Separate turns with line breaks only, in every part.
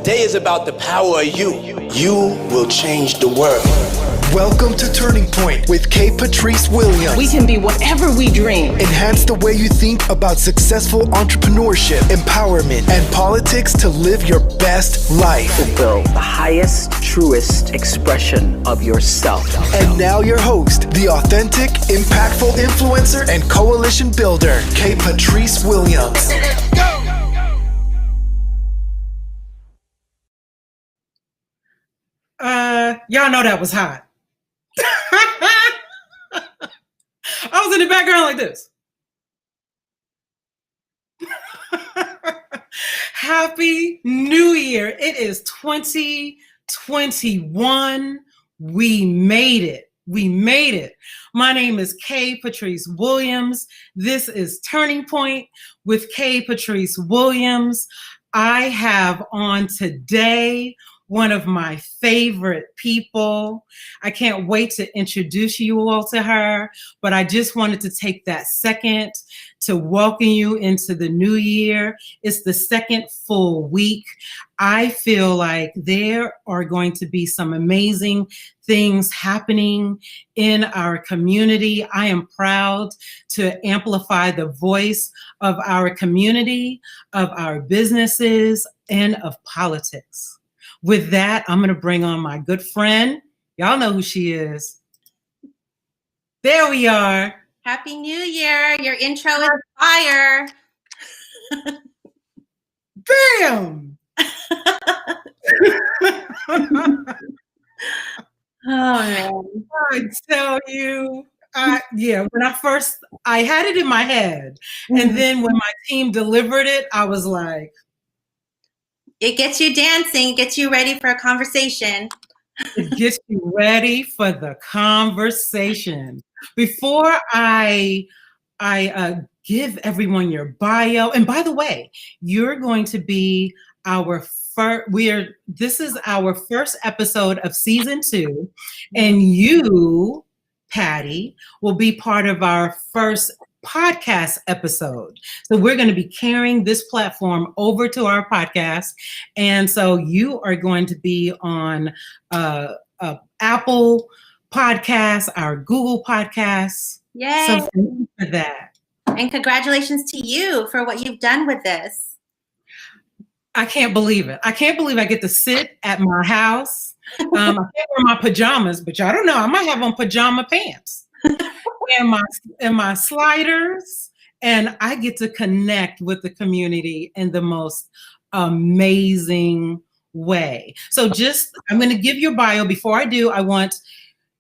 Today is about the power of you. You will change the world.
Welcome to Turning Point with Patrice Williams.
We can be whatever we dream.
Enhance the way you think about successful entrepreneurship, empowerment, and politics to live your best life.
Fulfill the highest, truest expression of yourself.
And now your host, the authentic, impactful influencer and coalition builder, Patrice Williams. Go!
Y'all know that was hot. I was in the background like this. Happy New Year. It is 2021. We made it. We made it. My name is Patrice Williams. This is Turning Point with Patrice Williams. I have on today one of my favorite people. I can't wait to introduce you all to her, but I just wanted to take that second to welcome you into the new year. It's the second full week. I feel like there are going to be some amazing things happening in our community. I am proud to amplify the voice of our community, of our businesses, and of politics. With that, I'm going to bring on my good friend. Y'all know who she is. There we are.
Happy New Year. Your intro is fire.
Bam!
Oh, man.
I tell you, when I had it in my head. And then when my team delivered it, I was like,
it gets you dancing, it gets you ready for a conversation.
It gets you ready for the conversation. Before I give everyone your bio, and by the way, you're going to be our first. This is our first episode of season 2, and you, Patty, will be part of our first podcast episode. So we're going to be carrying this platform over to our podcast. And so you are going to be on Apple Podcasts, our Google Podcasts.
Yay.
So thank you for that.
And congratulations to you for what you've done with this.
I can't believe it. I can't believe I get to sit at my house. I can't wear my pajamas, but y'all don't know, I might have on pajama pants. and my sliders, and I get to connect with the community in the most amazing way. So I'm going to give your bio. Before I do, I want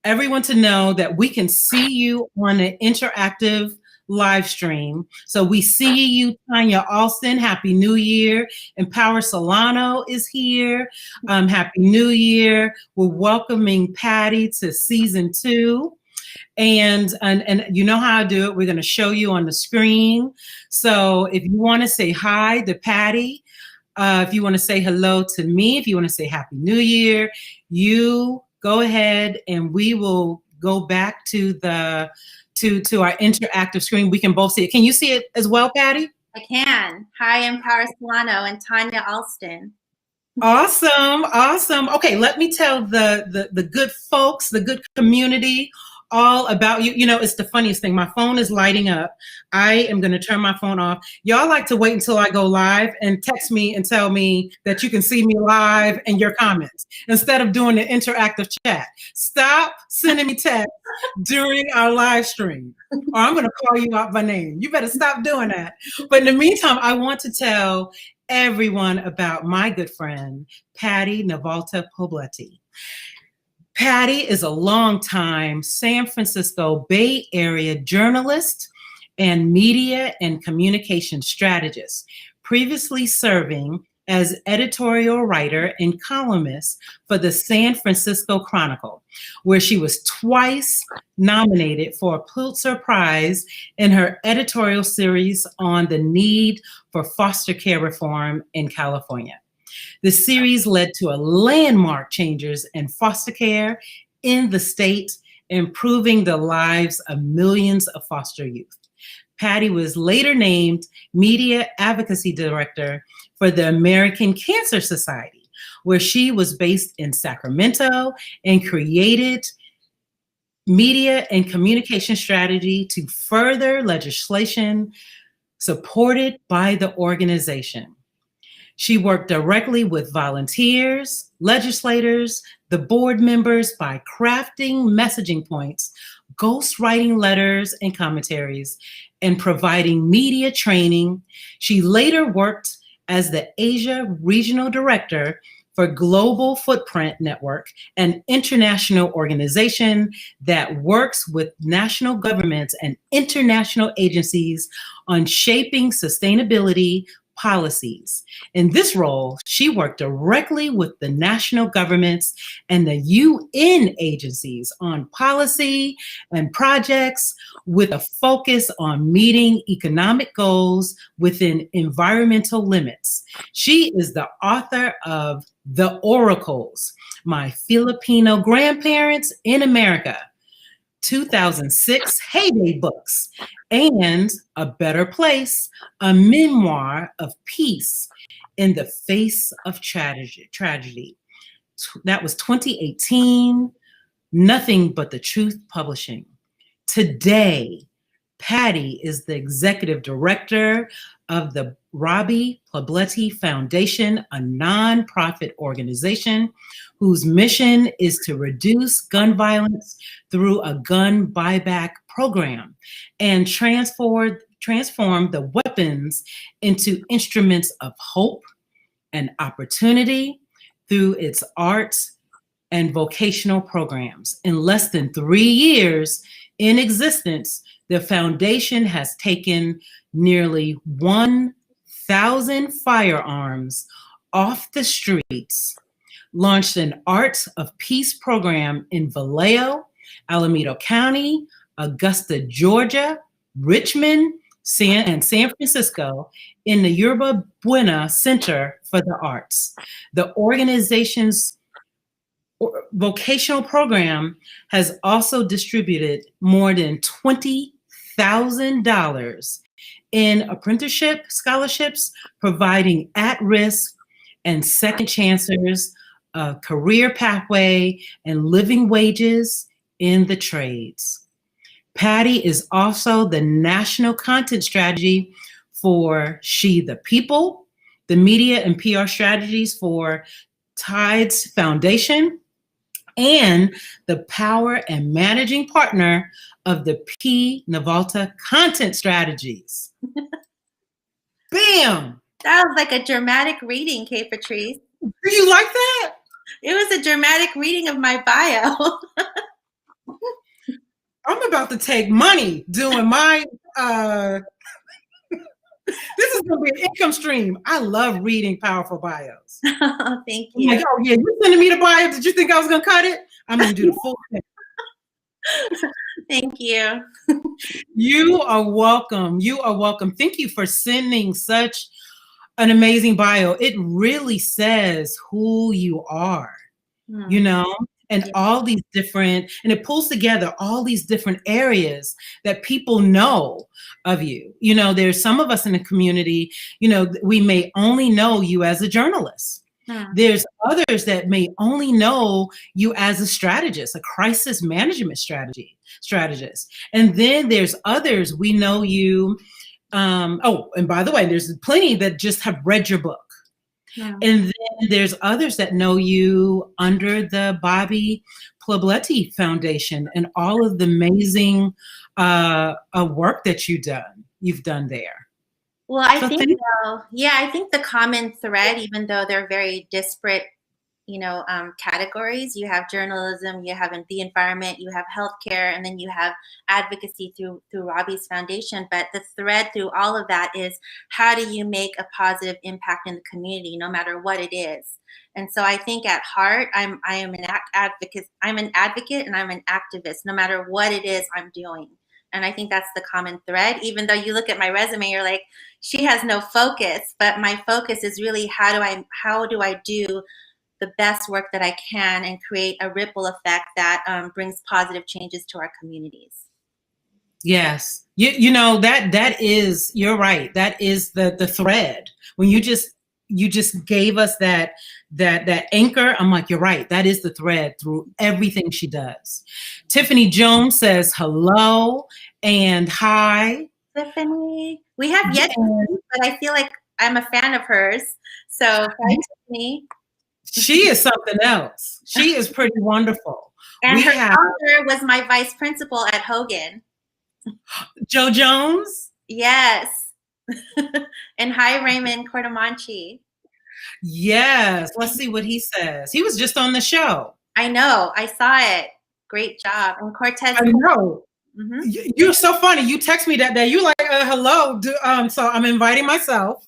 everyone to know that we can see you on an interactive live stream. So we see you, Tanya Alston. Happy New Year. Empower Solano is here. Happy New Year. We're welcoming Patty to season 2. And you know how I do it. We're going to show you on the screen. So if you want to say hi to Patty, if you want to say hello to me, if you want to say Happy New Year, you go ahead and we will go back to our interactive screen. We can both see it. Can you see it as well, Patty?
I can. Hi, I'm Paris Solano and Tanya Alston.
Awesome. Okay, let me tell the good folks, the good community, all about you. You know, it's the funniest thing. My phone is lighting up. I am going to turn my phone off. Y'all like to wait until I go live and text me and tell me that you can see me live and your comments instead of doing the interactive chat. Stop sending me texts during our live stream, or I'm going to call you out by name. You better stop doing that. But in the meantime, I want to tell everyone about my good friend, Pati Navalta Poblete. Pati is a longtime San Francisco Bay Area journalist and media and communication strategist, previously serving as editorial writer and columnist for the San Francisco Chronicle, where she was twice nominated for a Pulitzer Prize in her editorial series on the need for foster care reform in California. The series led to a landmark changes in foster care in the state, improving the lives of millions of foster youth. Pati was later named Media Advocacy Director for the American Cancer Society, where she was based in Sacramento and created media and communication strategy to further legislation supported by the organization. She worked directly with volunteers, legislators, the board members by crafting messaging points, ghostwriting letters and commentaries, and providing media training. She later worked as the Asia Regional Director for Global Footprint Network, an international organization that works with national governments and international agencies on shaping sustainability policies. In this role, she worked directly with the national governments and the UN agencies on policy and projects with a focus on meeting economic goals within environmental limits. She is the author of The Oracles, My Filipino Grandparents in America, 2006 Heyday Books, and A Better Place, a memoir of peace in the face of tragedy. That was 2018, Nothing But the Truth Publishing. Today, Pati is the executive director of the Pati Poblete Foundation, a nonprofit organization whose mission is to reduce gun violence through a gun buyback program and transform the weapons into instruments of hope and opportunity through its arts and vocational programs. In less than 3 years in existence, the foundation has taken nearly 1,000 firearms off the streets, launched an Art of Peace program in Vallejo, Alameda County, Augusta, Georgia, Richmond, and San Francisco in the Yerba Buena Center for the Arts. The organization's vocational program has also distributed more than $20,000 in apprenticeship scholarships, providing at-risk and second chancers a career pathway and living wages in the trades. Pati is also the national content strategy for She the People, the media and PR strategies for Tides Foundation, and the power and managing partner of the Pati Navalta content strategies. Bam!
That was like a dramatic reading, Kay Patrice.
Do you like that?
It was a dramatic reading of my bio.
I'm about to take money doing my, this is going to be an income stream. I love reading powerful bios.
Thank you.
Like, oh yeah, you sending me the bio. Did you think I was going to cut it? I'm going to do the full thing.
Thank you.
You are welcome. You are welcome. Thank you for sending such an amazing bio. It really says who you are, you know, and all these different, and it pulls together all these different areas that people know of you. You know, there's some of us in the community, you know, we may only know you as a journalist. There's others that may only know you as a strategist, a crisis management strategist. And then there's others, we know you. Oh, and by the way, there's plenty that just have read your book. And then there's others that know you under the Pati Poblete Foundation and all of the amazing work that you've done there.
Well, I think I think the common thread, even though they're very disparate, you know, categories, you have journalism, you have the environment, you have healthcare, and then you have advocacy through Robbie's foundation. But the thread through all of that is, how do you make a positive impact in the community, no matter what it is? And so I think at heart, I am an advocate. I'm an advocate and I'm an activist, no matter what it is I'm doing. And I think that's the common thread. Even though you look at my resume, you're like, she has no focus. But my focus is really, how do I do the best work that I can and create a ripple effect that brings positive changes to our communities.
Yes, you know, that is, you're right. That is the thread. When you just you just gave us that anchor. I'm like, you're right. That is the thread through everything she does. Tiffany Jones says hello and hi.
Tiffany, we have yet to meet, but I feel like I'm a fan of hers. So hi, Tiffany.
She is something else. She is pretty wonderful.
And her father was my vice principal at Hogan.
Joe Jones?
Yes. And hi, Raymond Cordomanchi.
Yes. Let's see what he says. He was just on the show.
I know. I saw it. Great job. And Cortez.
I know. Mm-hmm. You're so funny. You text me that day. You like, hello. So I'm inviting myself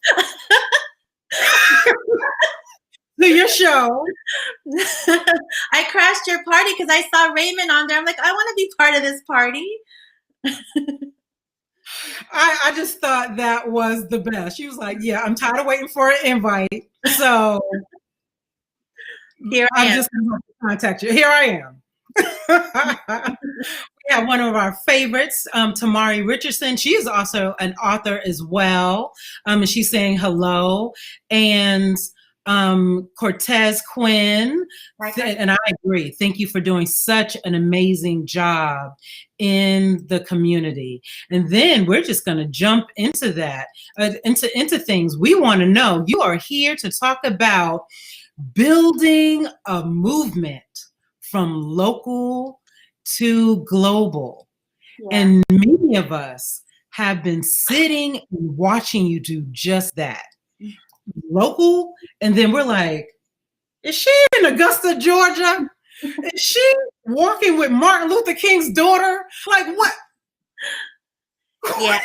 to your show.
I crashed your party because I saw Raymond on there. I'm like, I want to be part of this party.
I just thought that was the best. She was like, yeah, I'm tired of waiting for an invite. So
here
I'm just going to contact you. Here I am. We have one of our favorites, Tamari Richardson. She is also an author as well. And she's saying hello. And Cortez Quinn, and I agree. Thank you for doing such an amazing job in the community. And then we're just going to jump into that, into things. We want to know, you are here to talk about building a movement from local to global. Yeah. And many of us have been sitting and watching you do just that. Local, and then we're like, is she in Augusta, Georgia? Is she walking with Martin Luther King's daughter? Like what?
Yeah.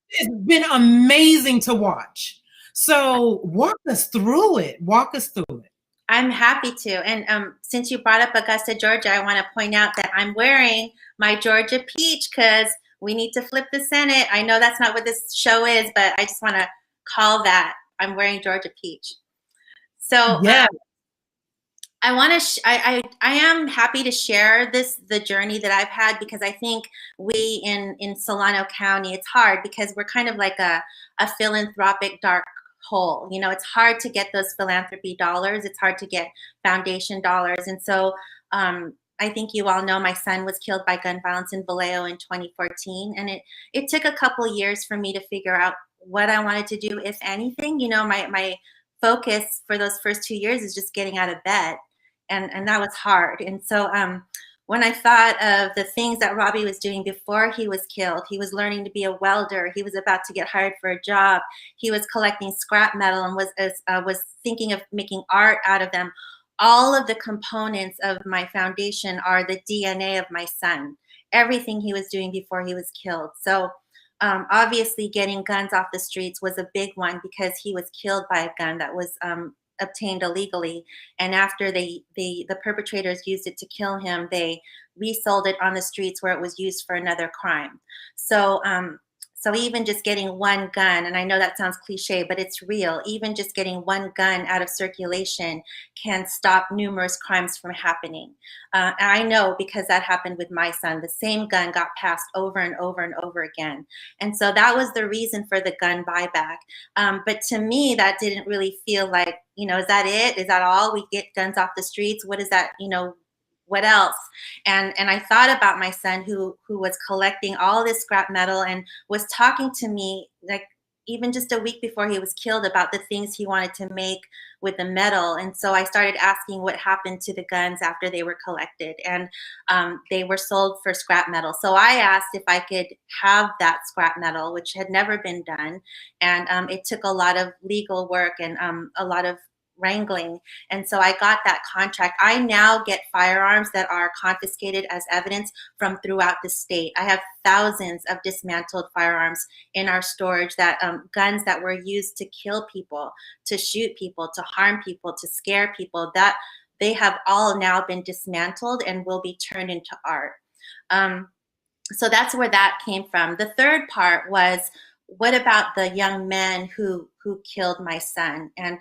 It's been amazing to watch. So walk us through it. Walk us through it.
I'm happy to. And since you brought up Augusta, Georgia, I want to point out that I'm wearing my Georgia peach because we need to flip the Senate. I know that's not what this show is, but I just want to call that I'm wearing Georgia peach. So yeah, I want to. I am happy to share the journey that I've had because I think we in Solano County, it's hard because we're kind of like a philanthropic dark hole. You know, it's hard to get those philanthropy dollars. It's hard to get foundation dollars, and so I think you all know my son was killed by gun violence in Vallejo in 2014, and it took a couple years for me to figure out what I wanted to do, if anything. You know, my focus for those first 2 years is just getting out of bed, and that was hard. And so when I thought of the things that Robbie was doing before he was killed, he was learning to be a welder. He was about to get hired for a job. He was collecting scrap metal and was thinking of making art out of them. All of the components of my foundation are the DNA of my son. Everything he was doing before he was killed. So obviously getting guns off the streets was a big one because he was killed by a gun that was obtained illegally. And after the perpetrators used it to kill him, they resold it on the streets where it was used for another crime. So so even just getting one gun, and I know that sounds cliche, but it's real, even just getting one gun out of circulation can stop numerous crimes from happening. And I know because that happened with my son. The same gun got passed over and over and over again. And so that was the reason for the gun buyback. But to me, that didn't really feel like, you know, is that it? Is that all? We get guns off the streets? What is that, you know, what else? And I thought about my son who was collecting all this scrap metal and was talking to me like even just a week before he was killed about the things he wanted to make with the metal. And so I started asking what happened to the guns after they were collected, and they were sold for scrap metal. So I asked if I could have that scrap metal, which had never been done. And it took a lot of legal work and a lot of wrangling. And so I got that contract. I now get firearms that are confiscated as evidence from throughout the state. I have thousands of dismantled firearms in our storage, that guns that were used to kill people, to shoot people, to harm people, to scare people, that they have all now been dismantled and will be turned into art. So that's where that came from. The third part was, what about the young men who killed my son? And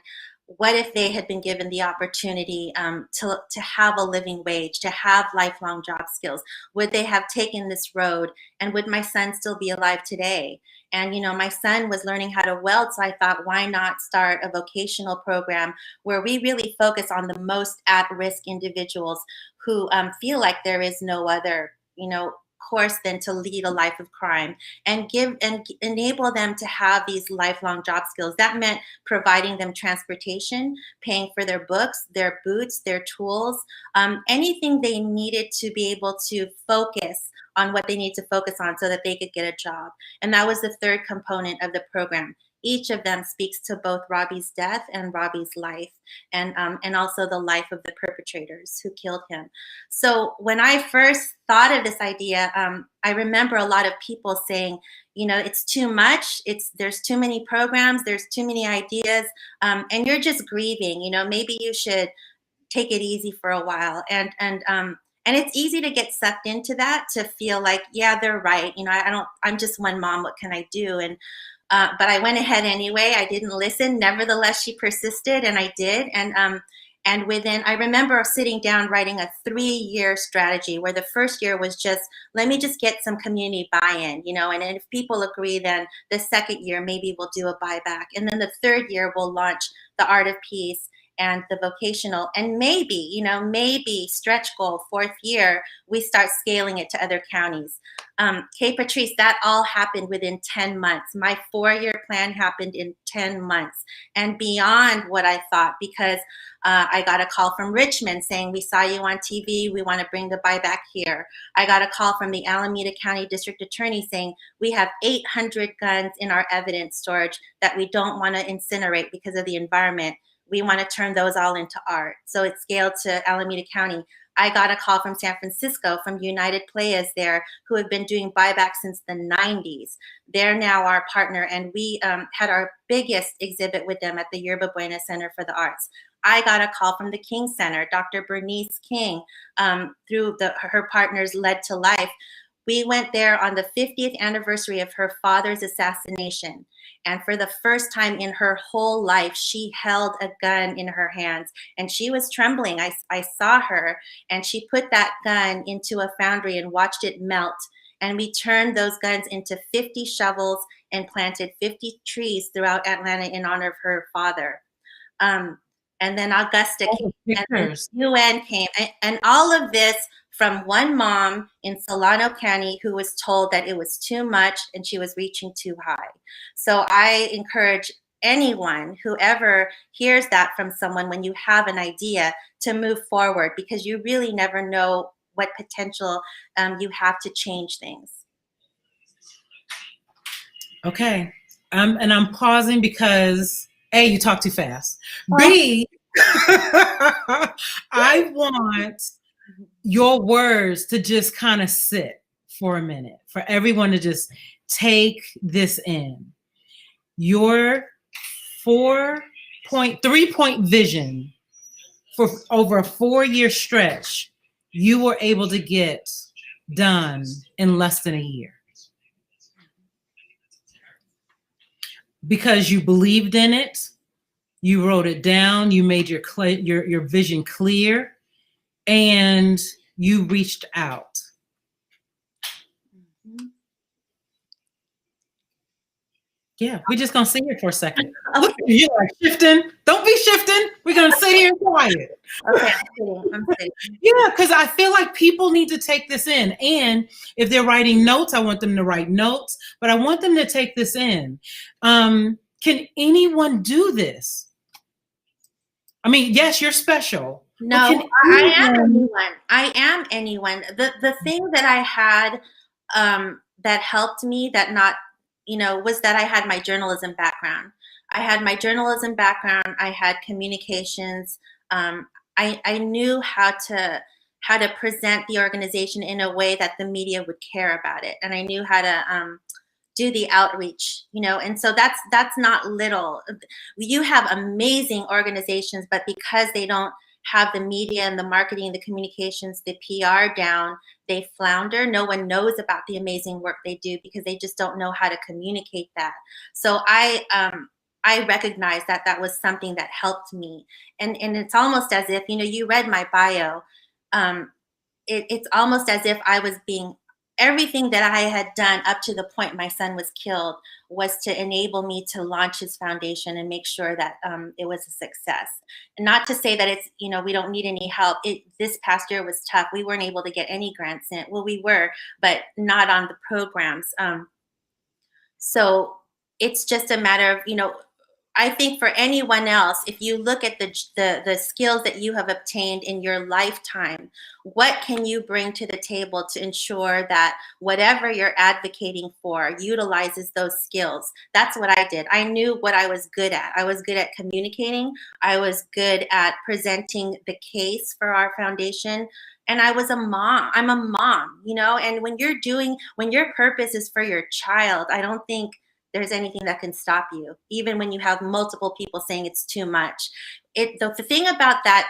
what if they had been given the opportunity to have a living wage, to have lifelong job skills? Would they have taken this road? And would my son still be alive today? And, you know, my son was learning how to weld, so I thought, why not start a vocational program where we really focus on the most at-risk individuals who feel like there is no other, you know, course than to lead a life of crime, and give and enable them to have these lifelong job skills. That meant providing them transportation, paying for their books, their boots, their tools, anything they needed to be able to focus on what they need to focus on so that they could get a job. And that was the third component of the program. Each of them speaks to both Robbie's death and Robbie's life, and also the life of the perpetrators who killed him. So when I first thought of this idea, I remember a lot of people saying, you know, it's too much. There's too many programs. There's too many ideas, and you're just grieving. You know, maybe you should take it easy for a while. And it's easy to get sucked into that, to feel like, yeah, they're right. You know, I'm just one mom. What can I do? And but I went ahead anyway. I didn't listen. Nevertheless, she persisted, and I did. And within, I remember sitting down writing a 3-year strategy, where the first year was just, let me just get some community buy-in, you know, and if people agree, then the second year, maybe we'll do a buyback. And then the third year, we'll launch the Art of Peace and the vocational, and maybe, you know, maybe stretch goal, 4th year, we start scaling it to other counties. Patrice, that all happened within 10 months. My 4-year plan happened in 10 months, and beyond what I thought, because I got a call from Richmond saying, we saw you on TV, we want to bring the buyback here. I got a call from the Alameda County District Attorney saying, we have 800 guns in our evidence storage that we don't want to incinerate because of the environment. We want to turn those all into art. So it scaled to Alameda County. I got a call from San Francisco, from United Playas there, who have been doing buyback since the 90s. They're now our partner, and we had our biggest exhibit with them at the Yerba Buena Center for the Arts. I got a call from the King Center, Dr. Bernice King, through her partners Led to Life. We went there on the 50th anniversary of her father's assassination. And for the first time in her whole life, she held a gun in her hands, and she was trembling. I saw her, and she put that gun into a foundry and watched it melt. And we turned those guns into 50 shovels and planted 50 trees throughout Atlanta in honor of her father. And then Augusta came, and then UN came, and all of this from one mom in Solano County who was told that it was too much and she was reaching too high. So I encourage anyone who ever hears that from someone, when you have an idea, to move forward, because you really never know what potential you have to change things.
Okay. And I'm pausing because A, you talk too fast. B, I want your words to just kind of sit for a minute, for everyone to just take this in. Your 3-point vision for over a 4-year stretch, you were able to get done in less than a year. Because you believed in it, you wrote it down, you made your vision clear, and you reached out. Yeah, we're just gonna sit here for a second. Look, you're like shifting. Don't be shifting. We're gonna sit here quiet.
Okay, I'm sitting.
Yeah, because I feel like people need to take this in. And if they're writing notes, I want them to write notes, but I want them to take this in. Can anyone do this? I mean, yes, you're special.
No, I am anyone. I am anyone. The thing that I had that helped me, that not, you know, was that I had my journalism background. I had communications. I knew how to present the organization in a way that the media would care about it, and I knew how to do the outreach, you know, and so that's not little. You have amazing organizations, but because they don't have the media and the marketing, the communications, the PR down, they flounder. No one knows about the amazing work they do because they just don't know how to communicate that. So I I recognized that that was something that helped me. And it's almost as if, you read my bio. It's almost as if I was being, everything that I had done up to the point my son was killed was to enable me to launch his foundation and make sure that it was a success. And not to say that it's, we don't need any help. This past year was tough. We weren't able to get any grants in. Well, we were, but not on the programs. So it's just a matter of, I think for anyone else, if you look at the skills that you have obtained in your lifetime, what can you bring to the table to ensure that whatever you're advocating for utilizes those skills? That's what I did. I knew what I was good at. I was good at communicating. I was good at presenting the case for our foundation. And I was a mom. I'm a mom, and when your purpose is for your child, I don't think there's anything that can stop you, even when you have multiple people saying it's too much. The thing about that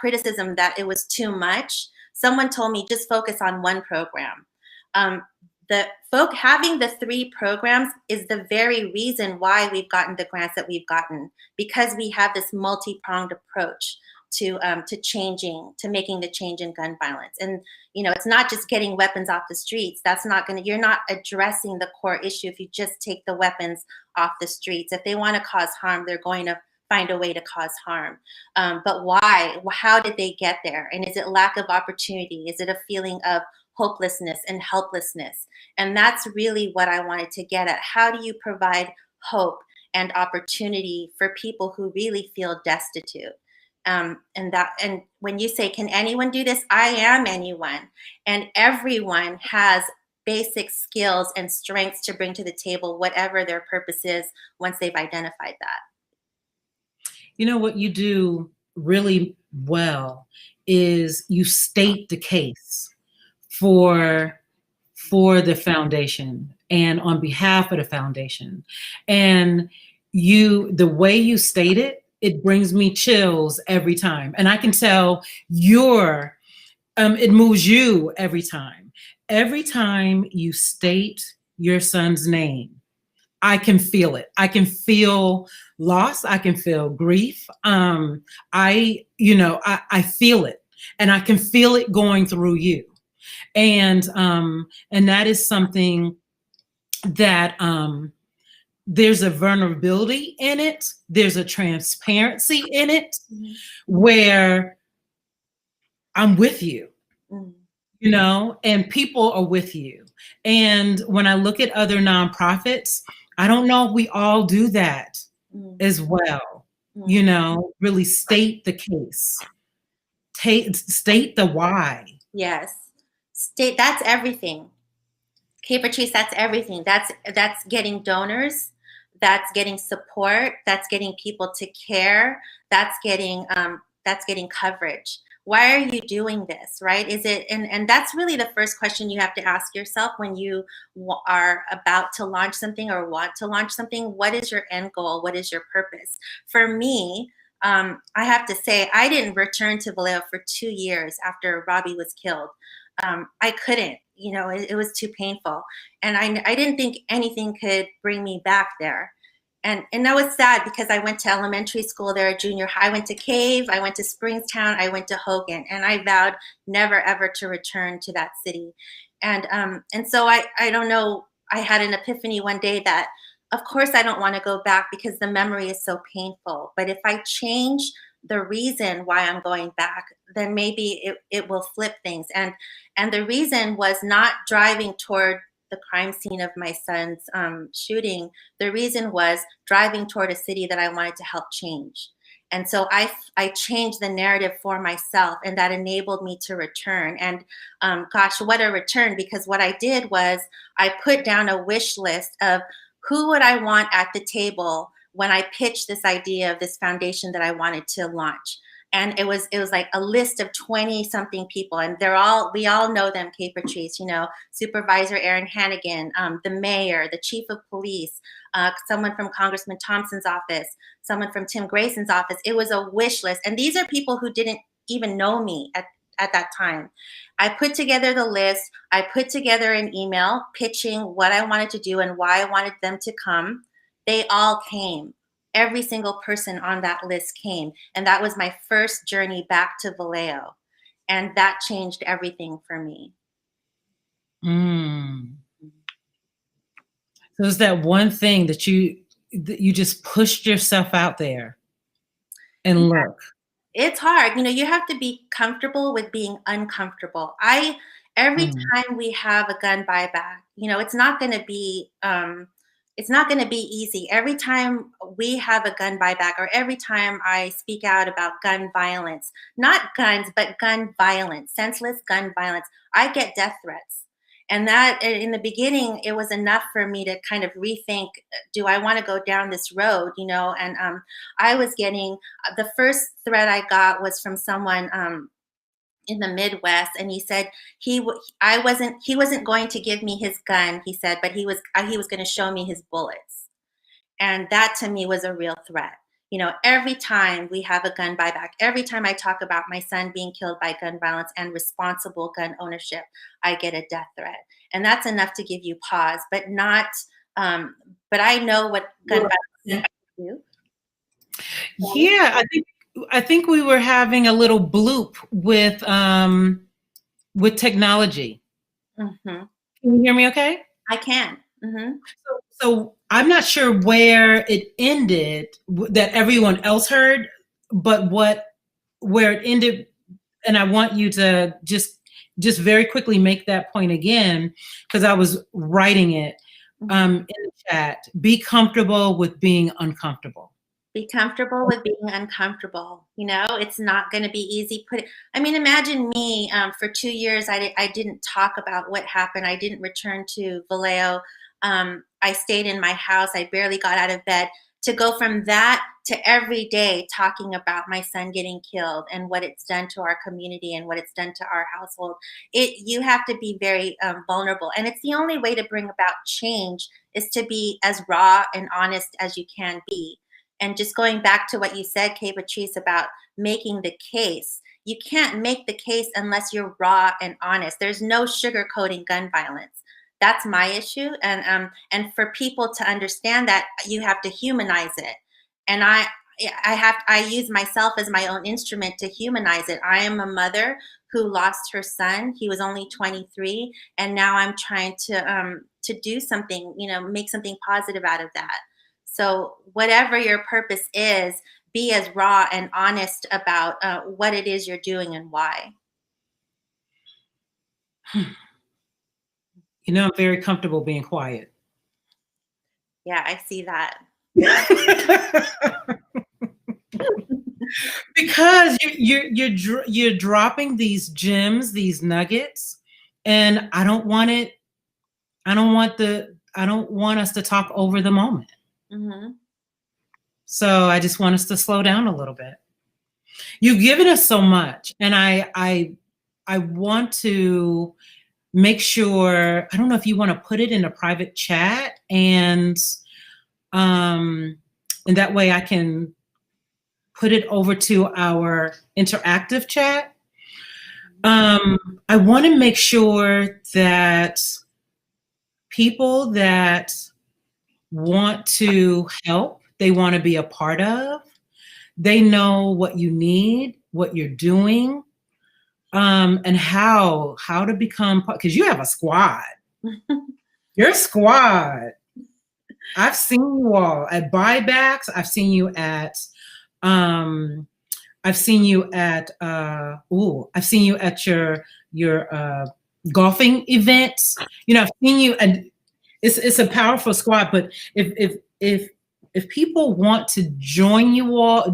criticism that it was too much, someone told me just focus on one program. Having the 3 programs is the very reason why we've gotten the grants that we've gotten, because we have this multi-pronged approach to making the change in gun violence. And it's not just getting weapons off the streets. You're not addressing the core issue if you just take the weapons off the streets. If they want to cause harm, they're going to find a way to cause harm. But why? How did they get there? And is it lack of opportunity? Is it a feeling of hopelessness and helplessness? And that's really what I wanted to get at. How do you provide hope and opportunity for people who really feel destitute? And when you say, can anyone do this? I am anyone. And everyone has basic skills and strengths to bring to the table, whatever their purpose is, once they've identified that.
What you do really well is you state the case for the foundation and on behalf of the foundation. And the way you state it brings me chills every time. And I can tell it moves you every time. Every time you state your son's name, I can feel it. I can feel loss. I can feel grief. I feel it, and I can feel it going through you. And that is something that, there's a vulnerability in it. There's a transparency in it where I'm with you, and people are with you. And when I look at other nonprofits, I don't know if we all do that as well. Really state the case, state the why.
Yes. That's everything. Okay, Patrice, that's everything. That's getting donors. That's getting support. That's getting people to care. That's getting coverage. Why are you doing this, right? Is it, and that's really the first question you have to ask yourself when you are about to launch something or want to launch something. What is your end goal? What is your purpose? For me, I have to say, I didn't return to Vallejo for 2 years after Robbie was killed. I couldn't, it was too painful. And I didn't think anything could bring me back there. And that was sad because I went to elementary school there, junior high. I went to Cave, I went to Springstown, I went to Hogan, and I vowed never ever to return to that city. And so I don't know, I had an epiphany one day that, of course, I don't want to go back because the memory is so painful. But if I change the reason why I'm going back, then maybe it will flip things. And the reason was not driving toward the crime scene of my son's shooting. The reason was driving toward a city that I wanted to help change. And so I changed the narrative for myself, and that enabled me to return. And gosh, what a return, because what I did was I put down a wish list of who would I want at the table when I pitched this idea of this foundation that I wanted to launch. And it was like a list of 20 something people, and we all know them, Kay Patrice, Supervisor Aaron Hannigan, the mayor, the chief of police, someone from Congressman Thompson's office, someone from Tim Grayson's office. It was a wish list. And these are people who didn't even know me at that time. I put together the list. I put together an email pitching what I wanted to do and why I wanted them to come. They all came. Every single person on that list came. And that was my first journey back to Vallejo. And that changed everything for me.
So it's that one thing that you just pushed yourself out there and look.
It's hard. You have to be comfortable with being uncomfortable. Every time we have a gun buyback, it's not going to be easy. Every time we have a gun buyback, or every time I speak out about gun violence, not guns, but gun violence, senseless gun violence, I get death threats. And that, in the beginning, it was enough for me to kind of rethink, do I want to go down this road? And I was getting, the first threat I got was from someone in the Midwest, and he said he wasn't going to give me his gun, he said, but he was going to show me his bullets. And that to me was a real threat. Every time we have a gun buyback, every time I talk about my son being killed by gun violence and responsible gun ownership, I get a death threat. And that's enough to give you pause, but I know what gun violence do.
Yeah, I think we were having a little bloop with technology.
Mm-hmm.
Can you hear me okay?
I can. Mm-hmm.
So I'm not sure where it ended that everyone else heard, but where it ended, and I want you to just very quickly make that point again, because I was writing it in the chat. Be comfortable with being uncomfortable.
Be comfortable with being uncomfortable. It's not going to be easy. Imagine me for 2 years. I didn't talk about what happened. I didn't return to Vallejo. I stayed in my house. I barely got out of bed. To go from that to every day talking about my son getting killed and what it's done to our community and what it's done to our household. You have to be very vulnerable. And it's the only way to bring about change is to be as raw and honest as you can be. And just going back to what you said, Patrice, about making the case. You can't make the case unless you're raw and honest. There's no sugarcoating gun violence. That's my issue. And for people to understand that, you have to humanize it. And I use myself as my own instrument to humanize it. I am a mother who lost her son. He was only 23. And now I'm trying to do something, make something positive out of that. So whatever your purpose is, be as raw and honest about what it is you're doing and why.
I'm very comfortable being quiet.
Yeah, I see that.
Because you're dropping these gems, these nuggets, and I don't want us to talk over the moment.
Mm-hmm.
So I just want us to slow down a little bit. You've given us so much, and I want to make sure, I don't know if you want to put it in a private chat, and that way I can put it over to our interactive chat. I want to make sure that people that want to help, they want to be a part of, they know what you need, what you're doing, and how to become part, because you have a squad. Your squad. I've seen you all at buybacks. I've seen you at your golfing events. I've seen you, and it's a powerful squad. But if people want to join you, what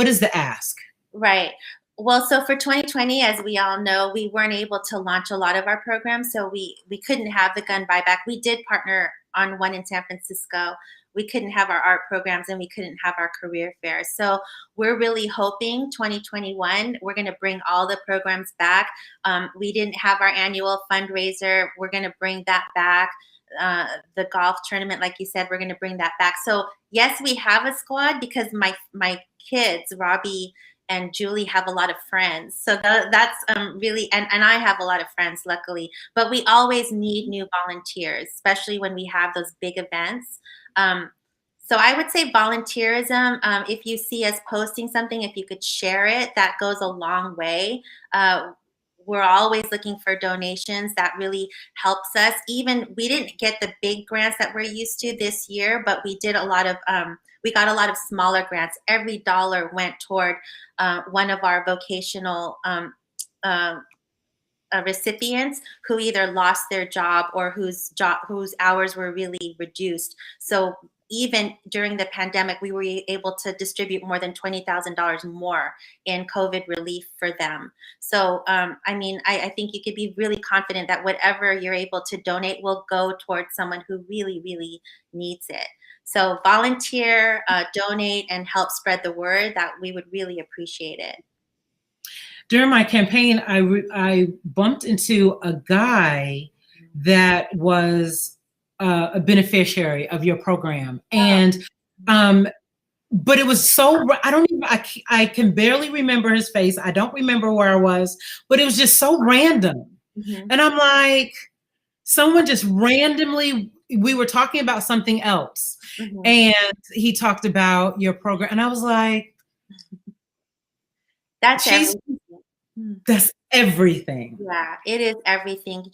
is the ask?
Right. Well, so for 2020, as we all know, we weren't able to launch a lot of our programs. So we couldn't have the gun buyback. We did partner on one in San Francisco. We couldn't have our art programs, and we couldn't have our career fairs. So we're really hoping 2021, we're going to bring all the programs back. We didn't have our annual fundraiser. We're going to bring that back. The golf tournament, like you said, we're going to bring that back. So yes, we have a squad, because my kids, Robbie and Julie have a lot of friends. So that's really, and I have a lot of friends, luckily. But we always need new volunteers, especially when we have those big events. So I would say volunteerism, if you see us posting something, if you could share it, that goes a long way. We're always looking for donations. That really helps us. Even we didn't get the big grants that we're used to this year, but we did a lot of, we got a lot of smaller grants. Every dollar went toward one of our vocational recipients who either lost their job or whose hours were really reduced. So even during the pandemic, we were able to distribute more than $20,000 more in COVID relief for them. So, I mean, I think you could be really confident that whatever you're able to donate will go towards someone who really, really needs it. So volunteer, donate, and help spread the word. That we would really appreciate it.
During my campaign, I bumped into a guy that was a beneficiary of your program, and but it was so, I don't even, I can barely remember his face. I don't remember where I was, but it was just so random. And I'm like, someone just randomly, we were talking about something else, and he talked about your program, and I was like,
that's
everything.
Yeah, it is everything.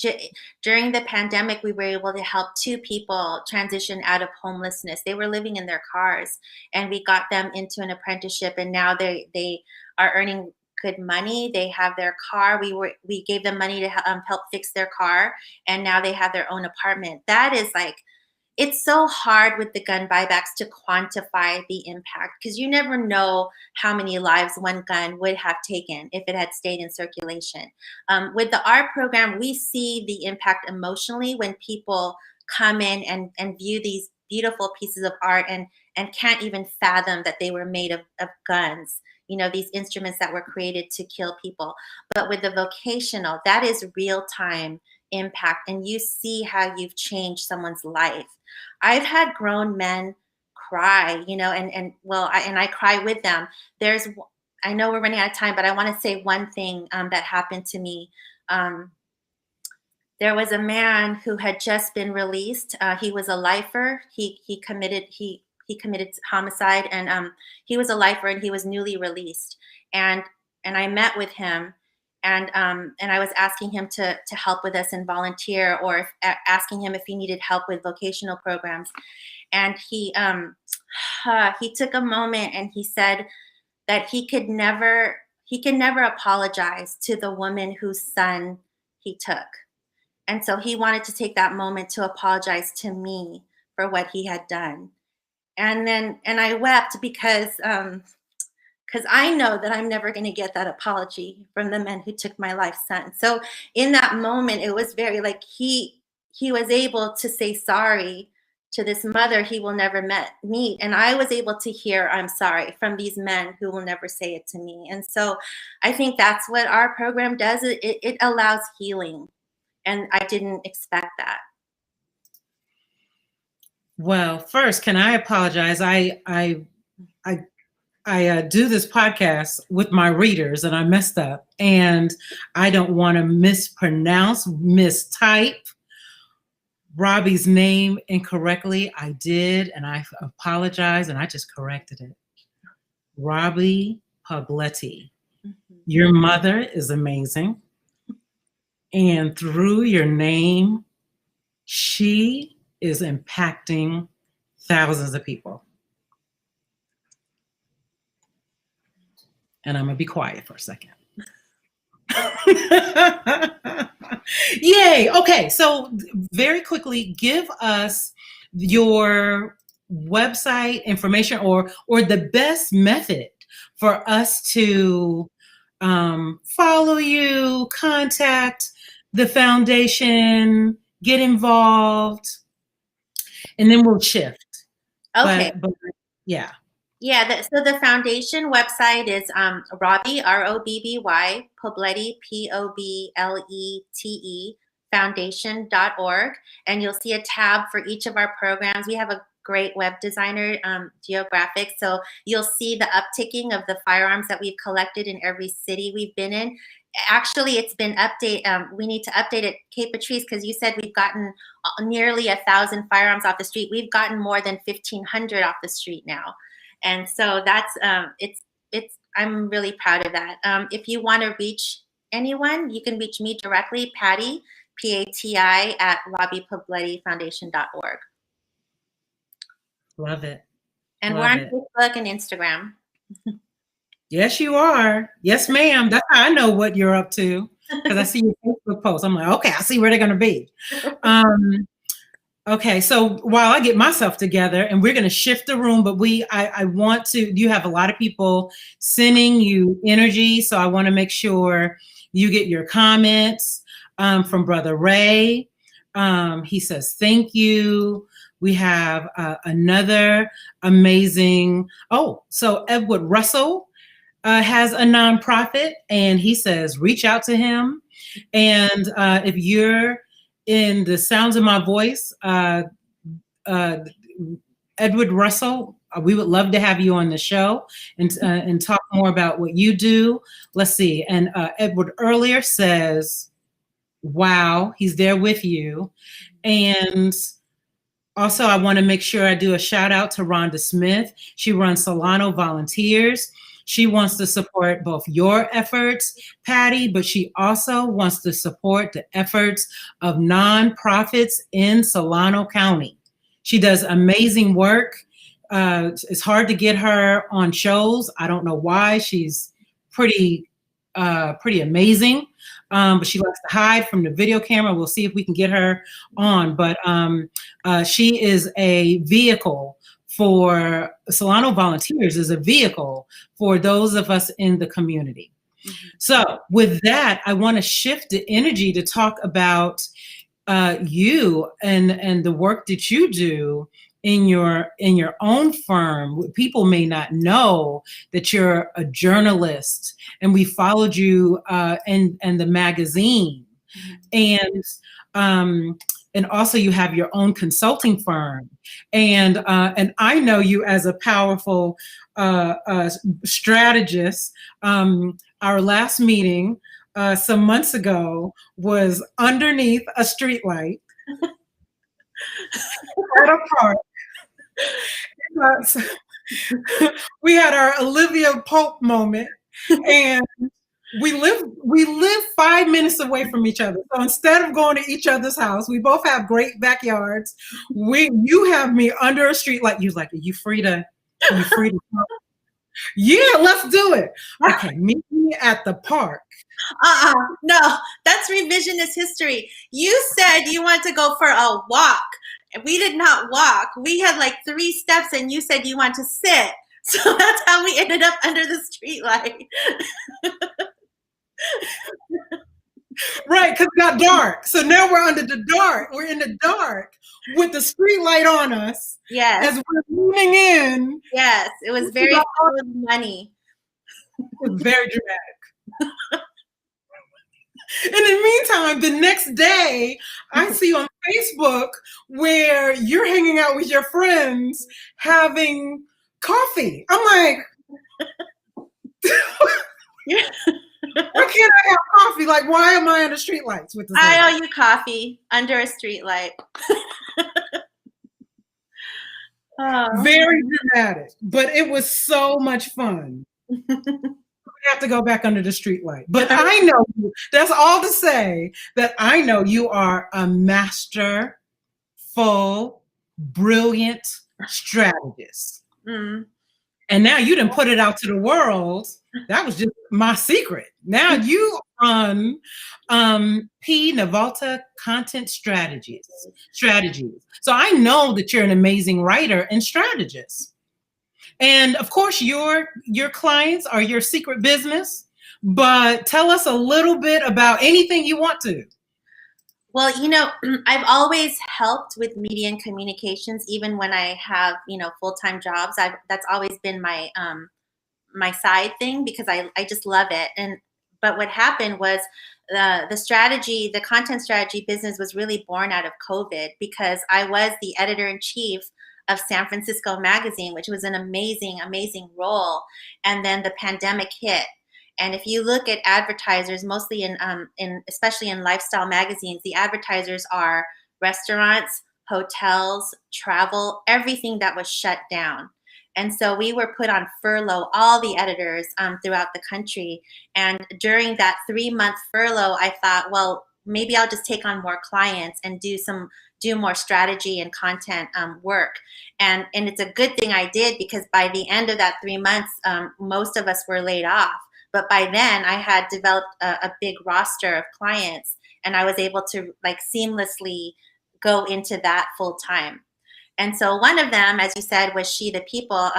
During the pandemic, we were able to help 2 people transition out of homelessness. They were living in their cars, and we got them into an apprenticeship, and now they are earning good money. They have their car. We gave them money to help fix their car, and now they have their own apartment. That is like, it's so hard with the gun buybacks to quantify the impact, because you never know how many lives one gun would have taken if it had stayed in circulation. With the art program, we see the impact emotionally when people come in and view these beautiful pieces of art and can't even fathom that they were made of guns, you know, these instruments that were created to kill people. But with the vocational, that is real time impact, and you see how you've changed someone's life. I've had grown men cry, you know, and I cry with them. I know we're running out of time, but I want to say one thing that happened to me. There was a man who had just been released. He was a lifer. He committed homicide, and he was a lifer, and he was newly released. And I met with him, and I was asking him to help with us and volunteer, or asking him if he needed help with vocational programs. And he took a moment, and he said that he could never apologize to the woman whose son he took. And so he wanted to take that moment to apologize to me for what he had done. And I wept because I know that I'm never going to get that apology from the men who took my life's son. So in that moment, it was very like he was able to say sorry to this mother he will never meet. And I was able to hear, I'm sorry, from these men who will never say it to me. And so I think that's what our program does. It allows healing. And I didn't expect that.
Well, first, can I apologize? I do this podcast with my readers, and I messed up, and I don't want to mistype Robbie's name incorrectly. I did, and I apologize, and I just corrected it. Robbie Poblete. Your mother is amazing, and through your name, she is impacting thousands of people. And I'm gonna be quiet for a second. Yay. Okay, so very quickly, give us your website information or the best method for us to follow you, contact the foundation, get involved, and then we'll shift.
Okay.
But yeah.
Yeah, so the foundation website is Robbie, Robby, Poblete, Poblete, foundation.org. And you'll see a tab for each of our programs. We have a great web designer, geographic. So you'll see the upticking of the firearms that we've collected in every city we've been in. Actually, it's been we need to update it, Kate Patrice, because you said we've gotten nearly 1,000 firearms off the street. We've gotten more than 1,500 off the street now. And so that's, I'm really proud of that. If you want to reach anyone, you can reach me directly, Pati, P-A-T-I, at RobbiePobleteFoundation.org.
Love it.
And
Love
we're on
it.
Facebook and Instagram.
Yes, you are. Yes, ma'am. That's how I know what you're up to, because I see your Facebook posts. I'm like, okay, I see where they're going to be. Okay, so while I get myself together, and we're going to shift the room, but I want to, you have a lot of people sending you energy, so I want to make sure you get your comments from Brother Ray. He says, thank you. We have another amazing, so Edward Russell has a nonprofit, and he says, reach out to him. And if you're in the sounds of my voice, Edward Russell, we would love to have you on the show and talk more about what you do. Let's see. And Edward earlier says, wow, he's there with you. And also, I want to make sure I do a shout out to Rhonda Smith. She runs Solano Volunteers. She wants to support both your efforts, Pati, but she also wants to support the efforts of nonprofits in Solano County. She does amazing work. It's hard to get her on shows. I don't know why. She's pretty amazing, but she likes to hide from the video camera. We'll see if we can get her on. But she is a vehicle for Solano Volunteers, is a vehicle for those of us in the community. Mm-hmm. So with that, I want to shift the energy to talk about you and the work that you do in your own firm. People may not know that you're a journalist, and we followed you in the magazine. Mm-hmm. And also you have your own consulting firm. And I know you as a powerful strategist. Our last meeting some months ago was underneath a streetlight at a park. We had our Olivia Pope moment, and we live 5 minutes away from each other. So instead of going to each other's house, we both have great backyards. You have me under a street light. You was like, are you free to talk? Yeah, let's do it. Okay, meet me at the park.
No, that's revisionist history. You said you want to go for a walk. We did not walk. We had like 3 steps, and you said you want to sit. So that's how we ended up under the street light.
Right, because it got dark. So now we're under the dark. We're in the dark with the street light on us.
Yes.
As we're moving in.
Yes, it was very money.
It was very dramatic. In the meantime, the next day, I see on Facebook where you're hanging out with your friends having coffee. I'm like, why can't I have coffee? Like, why am I under streetlights with this?
I owe you coffee under a streetlight.
Very dramatic, but it was so much fun. We have to go back under the streetlight. But I know you, that's all to say that I know you are a masterful, brilliant strategist. Mm. And now you done put it out to the world. That was just my secret. Now you run P. Navalta Content Strategies. So I know that you're an amazing writer and strategist. And of course, your clients are your secret business. But tell us a little bit about anything you want to.
Well, I've always helped with media and communications, even when I have, full-time jobs. That's always been my my side thing, because I just love it. But what happened was the content strategy business was really born out of COVID, because I was the editor-in-chief of San Francisco Magazine, which was an amazing, amazing role. And then the pandemic hit. And if you look at advertisers, mostly in especially in lifestyle magazines, the advertisers are restaurants, hotels, travel, everything that was shut down. And so we were put on furlough, all the editors throughout the country. And during that 3-month furlough, I thought, well, maybe I'll just take on more clients and do more strategy and content work. And it's a good thing I did, because by the end of that 3 months, most of us were laid off. But by then I had developed a big roster of clients, and I was able to like seamlessly go into that full time. And so one of them, as you said, was She the People.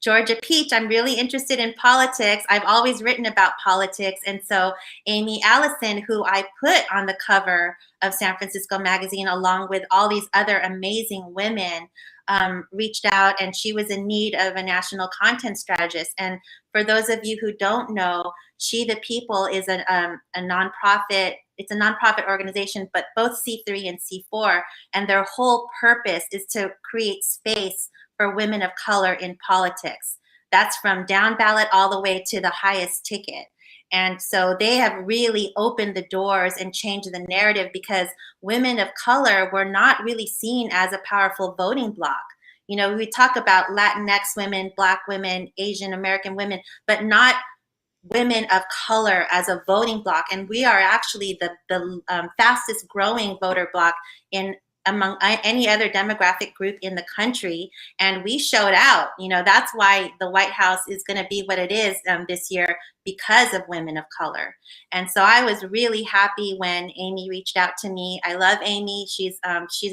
Georgia Peach, I'm really interested in politics. I've always written about politics. And so Amy Allison, who I put on the cover of San Francisco Magazine, along with all these other amazing women, reached out, and she was in need of a national content strategist. And for those of you who don't know, She the People is a nonprofit. It's a nonprofit organization, but both C3 and C4. And their whole purpose is to create space for women of color in politics. That's from down ballot all the way to the highest ticket. And so they have really opened the doors and changed the narrative, because women of color were not really seen as a powerful voting bloc. You know, we talk about Latinx women, Black women, Asian American women, but not women of color as a voting bloc. And we are actually the fastest growing voter bloc among any other demographic group in the country. And we showed out. You know, that's why the White House is going to be what it is this year, because of women of color. And so I was really happy when Amy reached out to me. I love Amy. She's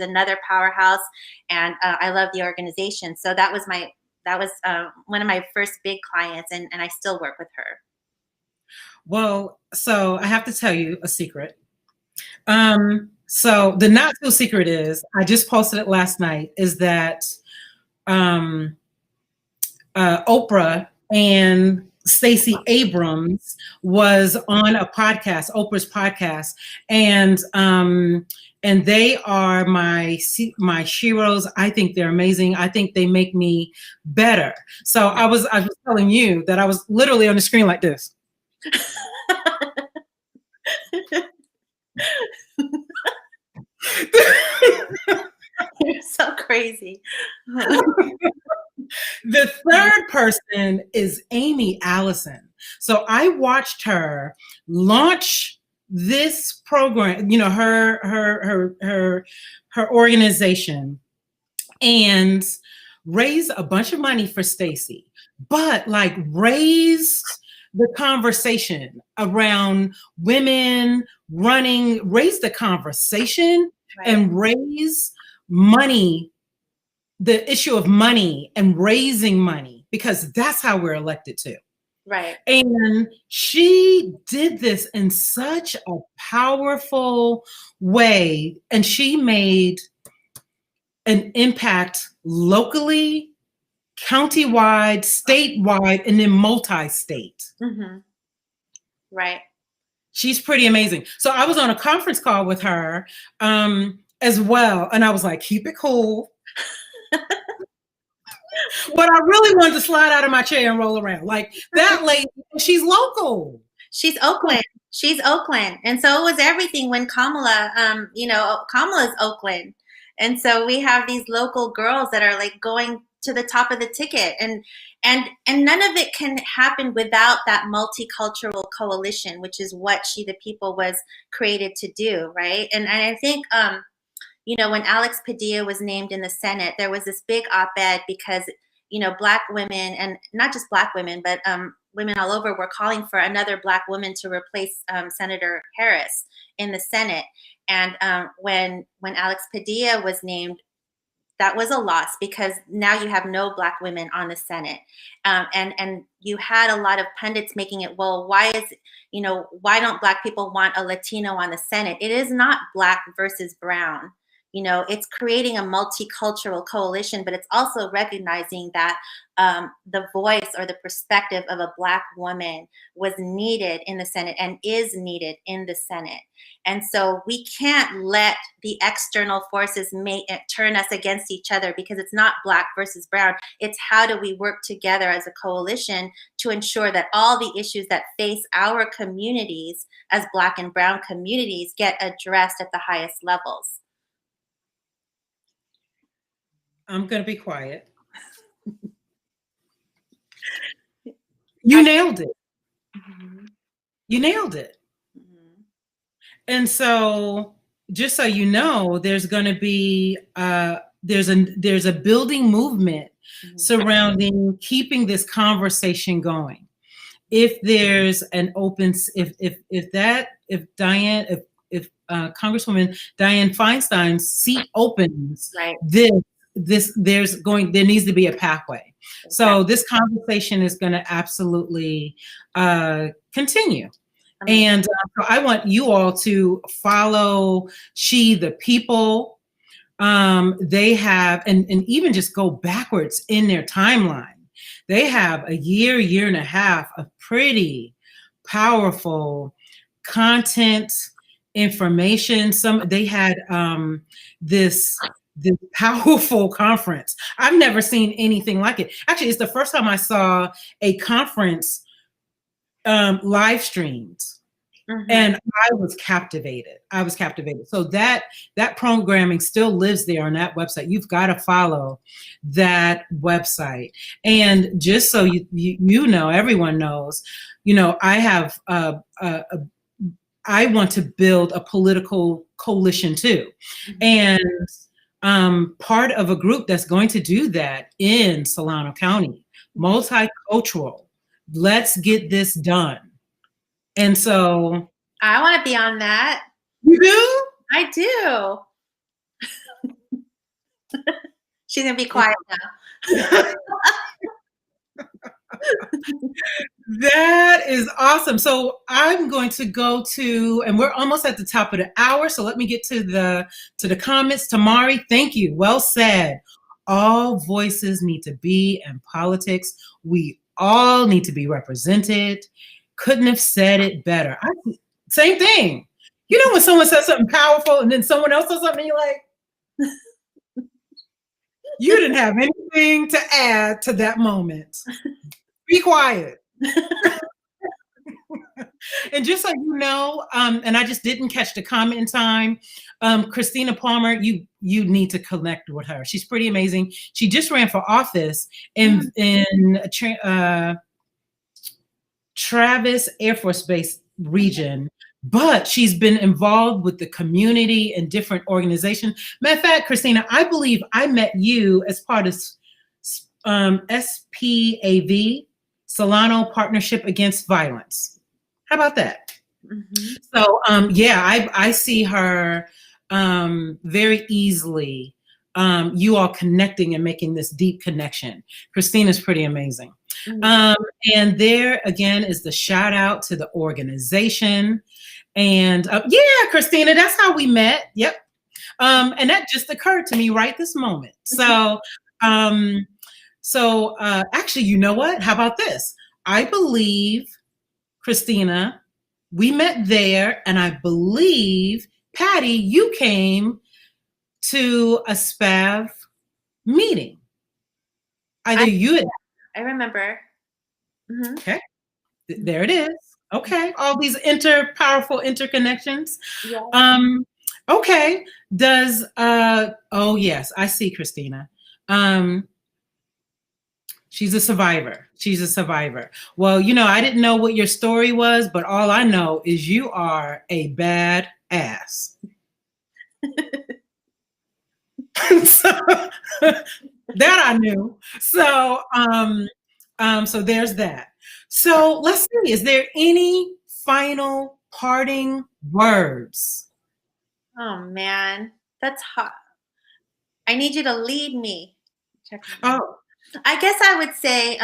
another powerhouse, and I love the organization. So that was one of my first big clients, and I still work with her.
Well, so I have to tell you a secret. So the not so secret is, I just posted it last night, is that Oprah and Stacey Abrams was on a podcast, Oprah's podcast, and they are my sheroes. I think they're amazing. I think they make me better. So I was telling you that I was literally on the screen like this.
You're so crazy.
The third person is Amy Allison. So I watched her launch this program, you know, her organization, and raise a bunch of money for Stacey, but like raise the conversation around women running, raise the conversation, right, and raise money, the issue of money and raising money, because that's how we're elected to.
Right.
And she did this in such a powerful way, and she made an impact locally, countywide, statewide, and then multi-state.
Mm-hmm. Right.
She's pretty amazing. So I was on a conference call with her as well, and I was like, keep it cool. But I really wanted to slide out of my chair and roll around. Like, that lady, she's local.
She's Oakland. She's Oakland. And so it was everything when Kamala's Oakland. And so we have these local girls that are like going to the top of the ticket. And none of it can happen without that multicultural coalition, which is what She the People was created to do, right? And I think you know, when Alex Padilla was named in the Senate, there was this big op-ed because, you know, Black women, and not just Black women, but women all over, were calling for another Black woman to replace Senator Harris in the Senate. And when Alex Padilla was named, that was a loss, because now you have no Black women on the Senate. And you had a lot of pundits making it, well, why don't Black people want a Latino on the Senate? It is not Black versus brown. it's creating a multicultural coalition, but it's also recognizing that the voice or the perspective of a Black woman was needed in the Senate and is needed in the Senate. And so we can't let the external forces turn us against each other, because it's not Black versus brown. It's how do we work together as a coalition to ensure that all the issues that face our communities as Black and brown communities get addressed at the highest levels.
I'm going to be quiet. You nailed it.
Mm-hmm.
You nailed it.
Mm-hmm.
And so, just so you know, there's going to be there's a building movement
Mm-hmm.
surrounding keeping this conversation going. If there's an open, if Congresswoman Dianne Feinstein's seat opens,
Right.
there needs to be a pathway. So this conversation is going to absolutely continue. And so I want you all to follow She the People. They have, and even just go backwards in their timeline. They have a year and a half of pretty powerful content, information. They had this powerful conference. I've never seen anything like it. Actually, it's the first time I saw a conference live streamed. Mm-hmm. And I was captivated. So that programming still lives there on that website. You've got to follow that website. And just so you know, everyone knows, I have I want to build a political coalition too. Mm-hmm. And part of a group that's going to do that in Solano County, multicultural. Let's get this done. And so
I want to be on that.
You do?
I do. She's going to be quiet now.
That is awesome. So I'm going to go to, and we're almost at the top of the hour. So let me get to the comments. Tamari, thank you. Well said. All voices need to be in politics. We all need to be represented. Couldn't have said it better. Same thing. When someone says something powerful and then someone else says something, you're like, you didn't have anything to add to that moment. Be quiet. And just so you know, and I just didn't catch the comment in time, Christina Palmer, you need to connect with her. She's pretty amazing. She just ran for office in Travis Air Force Base region, but she's been involved with the community and different organizations. Matter of fact, Christina, I believe I met you as part of SPAV, Solano Partnership Against Violence. How about that? Mm-hmm. So, I see her very easily, you all connecting and making this deep connection. Christina's pretty amazing. Mm-hmm. And there again is the shout out to the organization. And Christina, that's how we met. Yep. And that just occurred to me right this moment. So, actually, you know what? How about this? I believe, Christina, we met there, and I believe, Patty, you came to a SPAV meeting. I
remember. Mm-hmm.
Okay. There it is. Okay. All these powerful interconnections. Yeah. Okay. Does oh yes, I see Christina. She's a survivor. Well, I didn't know what your story was, but all I know is you are a bad ass. So that I knew. So so there's that. So let's see, is there any final parting words?
Oh man, that's hard. I need you to lead me.
Oh,
I guess I would say,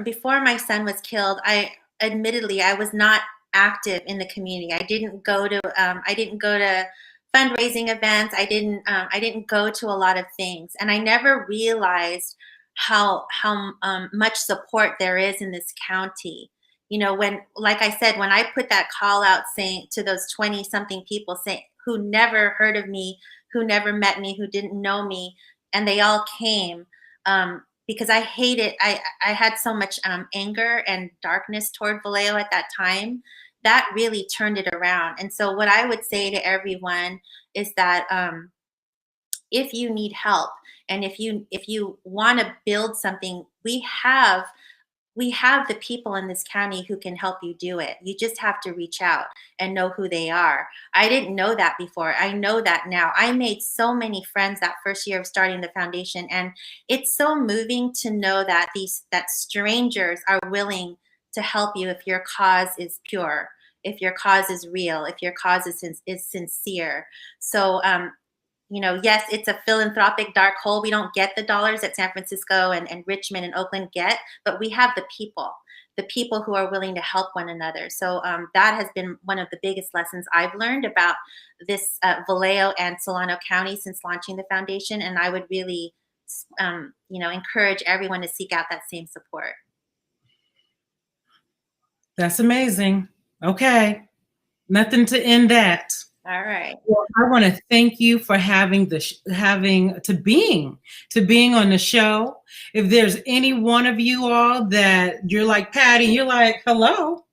before my son was killed, I was not active in the community. I didn't go to fundraising events. I didn't go to a lot of things, and I never realized how much support there is in this county. You know, when, like I said, when I put that call out saying to those 20 something people saying who never heard of me, who never met me, who didn't know me, and they all came because I hated, I had so much anger and darkness toward Vallejo at that time. That really turned it around. And so what I would say to everyone is that if you need help and if you want to build something, we have the people in this county who can help you do it. You just have to reach out and know who they are. I didn't know that before. I know that now. I made so many friends that first year of starting the foundation, and it's so moving to know that that strangers are willing to help you if your cause is pure, if your cause is real, if your cause is sincere. So you know, yes, it's a philanthropic dark hole. We don't get the dollars that San Francisco and Richmond and Oakland get, but we have the people who are willing to help one another. So that has been one of the biggest lessons I've learned about this Vallejo and Solano County since launching the foundation. And I would really, you know, encourage everyone to seek out that same support.
That's amazing. Okay. Nothing to end that.
All right.
Well, I want to thank you for being on the show. If there's any one of you all that you're like Patty, you're like, hello.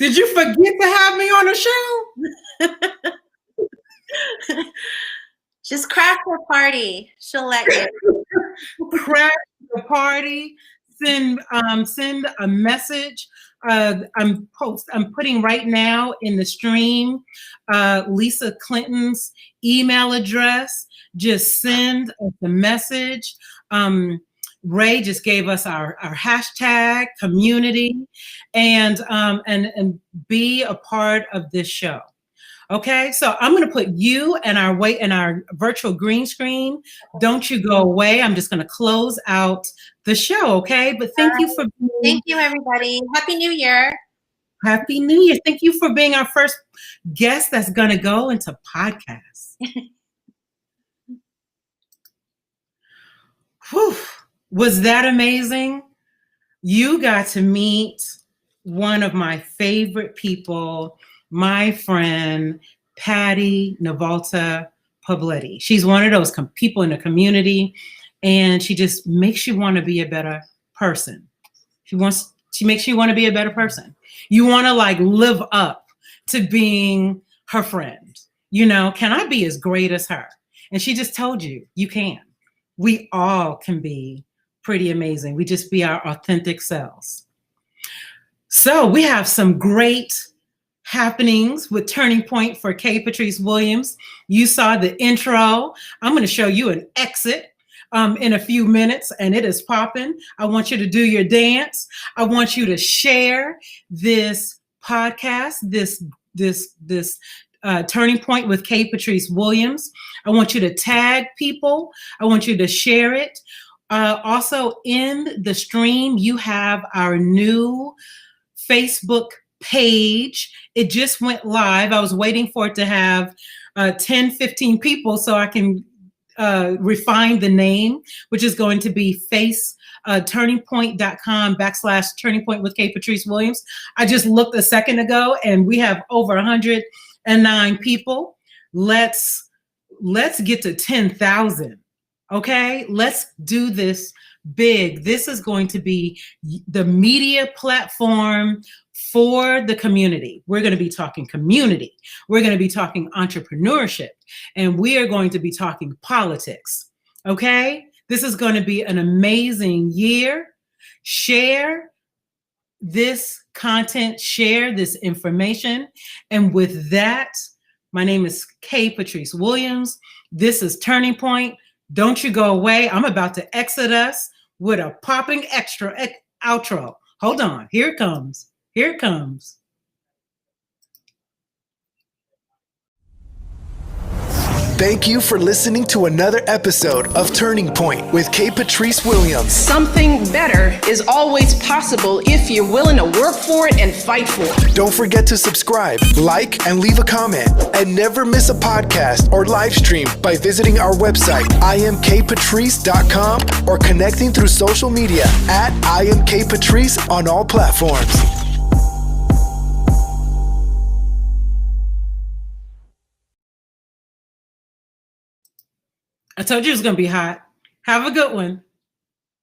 Did you forget to have me on the show?
Just crash her party. She'll let you.
Crash the party. Send a message. I'm putting right now in the stream Lisa Clinton's email address. Just send the message. Ray just gave us our hashtag community, and be a part of this show. Okay, so I'm going to put you and our virtual green screen. Don't you go away. I'm just going to close out the show. Okay, but thank you,
everybody. Happy New Year.
Happy New Year. Thank you for being our first guest that's going to go into podcasts. Whew. Was that amazing? You got to meet one of my favorite people, my friend, Pati Navalta Poblete. She's one of those people in the community, and she just makes you want to be a better person. She makes you want to be a better person. You want to like live up to being her friend. You know, can I be as great as her? And she just told you, you can. We all can be pretty amazing. We just be our authentic selves. So we have some great happenings with Turning Point for K. Patrice Williams. You saw the intro. I'm going to show you an exit in a few minutes, and it is popping. I want you to do your dance. I want you to share this podcast, this Turning Point with K. Patrice Williams. I want you to tag people. I want you to share it. Also in the stream, you have our new Facebook page. It just went live. I was waiting for it to have 10, 15 people so I can refine the name, which is going to be turningpoint.com/Turning Point with K. Patrice Williams. I just looked a second ago and we have over 109 people. Let's get to 10,000. Okay, let's do this big. This is going to be the media platform for the community. We're going to be talking community. We're going to be talking entrepreneurship, and we are going to be talking politics. Okay, this is going to be an amazing year. Share this content, share this information. And with that, my name is K. Patrice Williams. This is Turning Point. Don't you go away. I'm about to exit us with a popping extra outro. Hold on. Here it comes. Here it comes.
Thank you for listening to another episode of Turning Point with K. Patrice Williams.
Something better is always possible if you're willing to work for it and fight for it.
Don't forget to subscribe, like, and leave a comment. And never miss a podcast or live stream by visiting our website, imkpatrice.com, or connecting through social media at imkpatrice on all platforms.
I told you it was going to be hot. Have a good one.